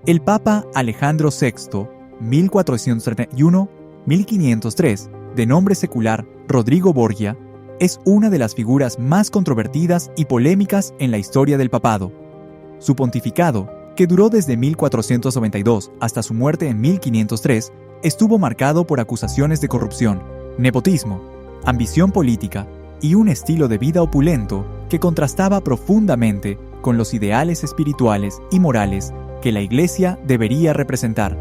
El Papa Alejandro VI, 1431-1503, de nombre secular Rodrigo Borgia, es una de las figuras más controvertidas y polémicas en la historia del papado. Su pontificado, que duró desde 1492 hasta su muerte en 1503, estuvo marcado por acusaciones de corrupción, nepotismo, ambición política y un estilo de vida opulento que contrastaba profundamente con los ideales espirituales y morales que la Iglesia debería representar.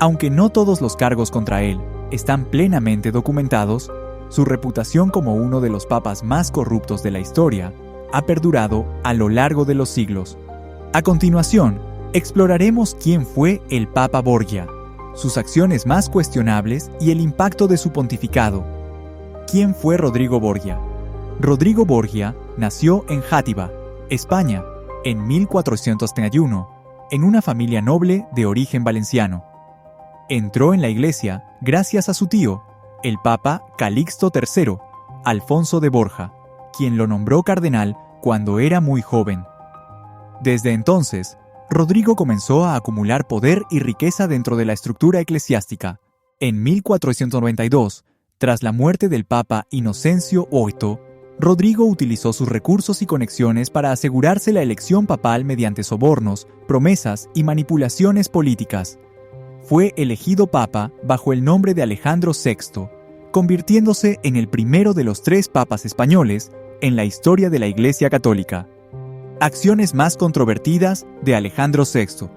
Aunque no todos los cargos contra él están plenamente documentados, su reputación como uno de los papas más corruptos de la historia ha perdurado a lo largo de los siglos. A continuación, exploraremos quién fue el Papa Borgia, sus acciones más cuestionables y el impacto de su pontificado. ¿Quién fue Rodrigo Borgia? Rodrigo Borgia nació en Játiva, España, en 1431, en una familia noble de origen valenciano. Entró en la Iglesia gracias a su tío, el Papa Calixto III, Alfonso de Borja, quien lo nombró cardenal cuando era muy joven. Desde entonces, Rodrigo comenzó a acumular poder y riqueza dentro de la estructura eclesiástica. En 1492, tras la muerte del Papa Inocencio VIII, Rodrigo utilizó sus recursos y conexiones para asegurarse la elección papal mediante sobornos, promesas y manipulaciones políticas. Fue elegido papa bajo el nombre de Alejandro VI, convirtiéndose en el primero de los 3 papas españoles en la historia de la Iglesia Católica. Acciones más controvertidas de Alejandro VI: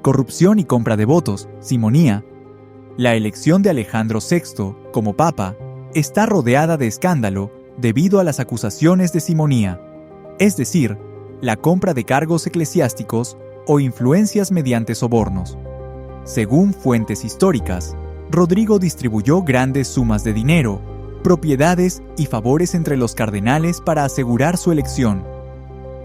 corrupción y compra de votos, simonía. La elección de Alejandro VI como papa está rodeada de escándalo debido a las acusaciones de simonía, es decir, la compra de cargos eclesiásticos o influencias mediante sobornos. Según fuentes históricas, Rodrigo distribuyó grandes sumas de dinero, propiedades y favores entre los cardenales para asegurar su elección.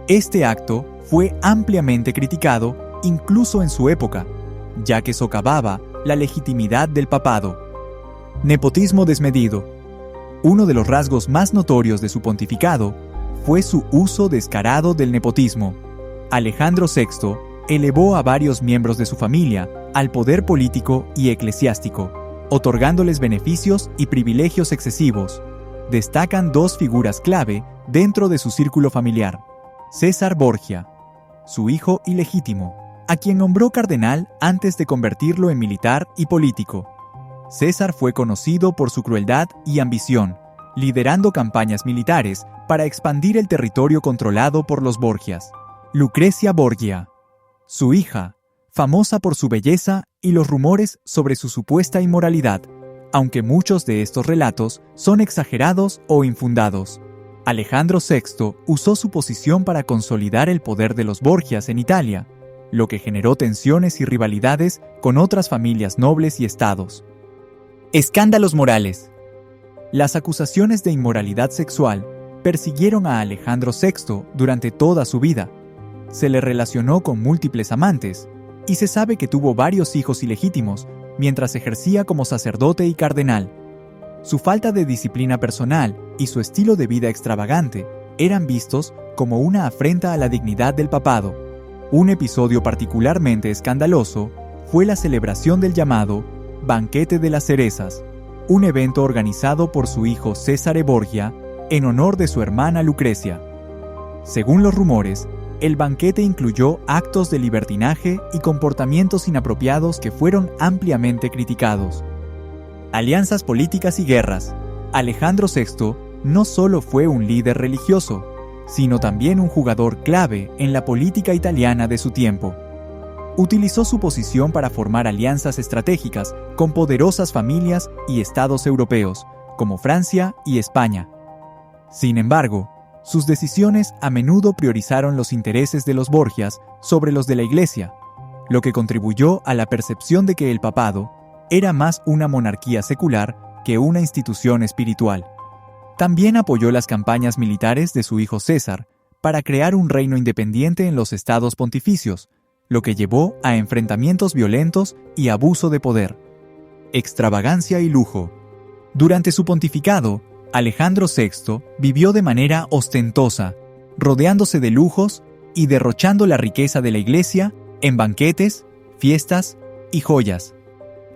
Este acto fue ampliamente criticado incluso en su época, ya que socavaba la legitimidad del papado. Nepotismo desmedido. Uno de los rasgos más notorios de su pontificado fue su uso descarado del nepotismo. Alejandro VI elevó a varios miembros de su familia al poder político y eclesiástico, otorgándoles beneficios y privilegios excesivos. Destacan 2 figuras clave dentro de su círculo familiar: César Borgia, su hijo ilegítimo, a quien nombró cardenal antes de convertirlo en militar y político. César fue conocido por su crueldad y ambición, liderando campañas militares para expandir el territorio controlado por los Borgias. Lucrecia Borgia, su hija, famosa por su belleza y los rumores sobre su supuesta inmoralidad, aunque muchos de estos relatos son exagerados o infundados. Alejandro VI usó su posición para consolidar el poder de los Borgias en Italia, lo que generó tensiones y rivalidades con otras familias nobles y estados. Escándalos morales. Las acusaciones de inmoralidad sexual persiguieron a Alejandro VI durante toda su vida. Se le relacionó con múltiples amantes, y se sabe que tuvo varios hijos ilegítimos mientras ejercía como sacerdote y cardenal. Su falta de disciplina personal y su estilo de vida extravagante eran vistos como una afrenta a la dignidad del papado. Un episodio particularmente escandaloso fue la celebración del llamado Banquete de las Cerezas, un evento organizado por su hijo Cesare Borgia en honor de su hermana Lucrecia. Según los rumores, el banquete incluyó actos de libertinaje y comportamientos inapropiados que fueron ampliamente criticados. Alianzas políticas y guerras. Alejandro VI no solo fue un líder religioso, sino también un jugador clave en la política italiana de su tiempo. Utilizó su posición para formar alianzas estratégicas con poderosas familias y estados europeos, como Francia y España. Sin embargo, sus decisiones a menudo priorizaron los intereses de los Borgias sobre los de la Iglesia, lo que contribuyó a la percepción de que el papado era más una monarquía secular que una institución espiritual. También apoyó las campañas militares de su hijo César para crear un reino independiente en los estados pontificios, lo que llevó a enfrentamientos violentos y abuso de poder. Extravagancia y lujo. Durante su pontificado, Alejandro VI vivió de manera ostentosa, rodeándose de lujos y derrochando la riqueza de la Iglesia en banquetes, fiestas y joyas.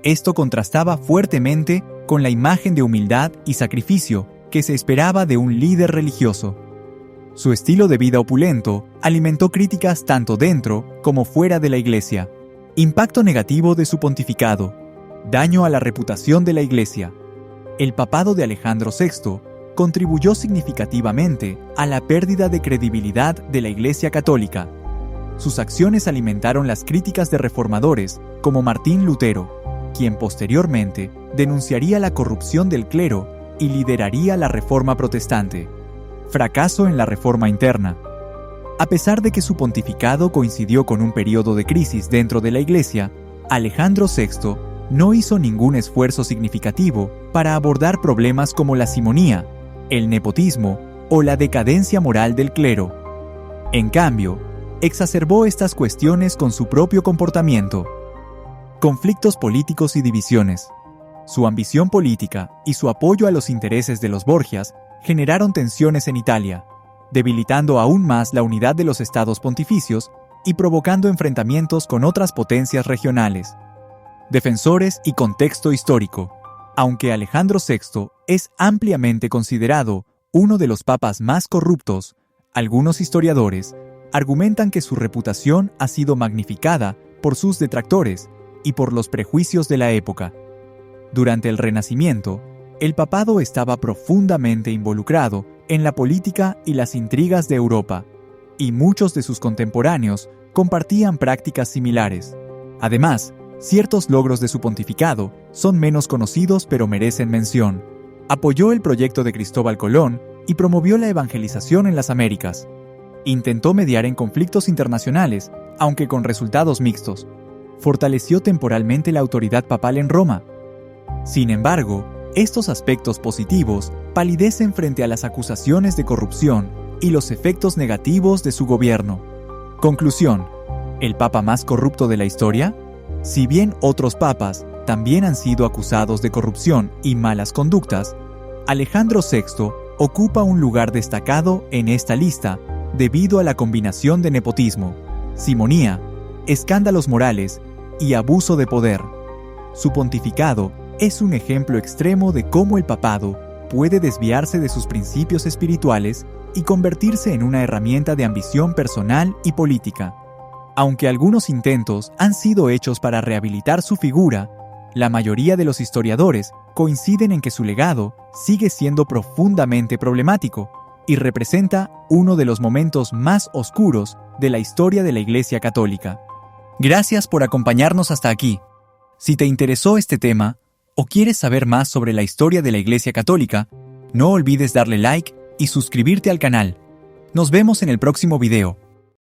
Esto contrastaba fuertemente con la imagen de humildad y sacrificio que se esperaba de un líder religioso. Su estilo de vida opulento alimentó críticas tanto dentro como fuera de la Iglesia. Impacto negativo de su pontificado. Daño a la reputación de la Iglesia. El papado de Alejandro VI contribuyó significativamente a la pérdida de credibilidad de la Iglesia católica. Sus acciones alimentaron las críticas de reformadores como Martín Lutero, quien posteriormente denunciaría la corrupción del clero y lideraría la Reforma protestante. Fracaso en la reforma interna. A pesar de que su pontificado coincidió con un periodo de crisis dentro de la Iglesia, Alejandro VI no hizo ningún esfuerzo significativo para abordar problemas como la simonía, el nepotismo o la decadencia moral del clero. En cambio, exacerbó estas cuestiones con su propio comportamiento. Conflictos políticos y divisiones. Su ambición política y su apoyo a los intereses de los Borgias generaron tensiones en Italia, debilitando aún más la unidad de los estados pontificios y provocando enfrentamientos con otras potencias regionales. Defensores y contexto histórico. Aunque Alejandro VI es ampliamente considerado uno de los papas más corruptos, algunos historiadores argumentan que su reputación ha sido magnificada por sus detractores y por los prejuicios de la época. Durante el Renacimiento, el papado estaba profundamente involucrado en la política y las intrigas de Europa, y muchos de sus contemporáneos compartían prácticas similares. Además, ciertos logros de su pontificado son menos conocidos pero merecen mención. Apoyó el proyecto de Cristóbal Colón y promovió la evangelización en las Américas. Intentó mediar en conflictos internacionales, aunque con resultados mixtos. Fortaleció temporalmente la autoridad papal en Roma. Sin embargo, estos aspectos positivos palidecen frente a las acusaciones de corrupción y los efectos negativos de su gobierno. Conclusión: ¿el papa más corrupto de la historia? Si bien otros papas también han sido acusados de corrupción y malas conductas, Alejandro VI ocupa un lugar destacado en esta lista debido a la combinación de nepotismo, simonía, escándalos morales y abuso de poder. Su pontificado es un ejemplo extremo de cómo el papado puede desviarse de sus principios espirituales y convertirse en una herramienta de ambición personal y política. Aunque algunos intentos han sido hechos para rehabilitar su figura, la mayoría de los historiadores coinciden en que su legado sigue siendo profundamente problemático y representa uno de los momentos más oscuros de la historia de la Iglesia Católica. Gracias por acompañarnos hasta aquí. Si te interesó este tema o quieres saber más sobre la historia de la Iglesia Católica, no olvides darle like y suscribirte al canal. Nos vemos en el próximo video.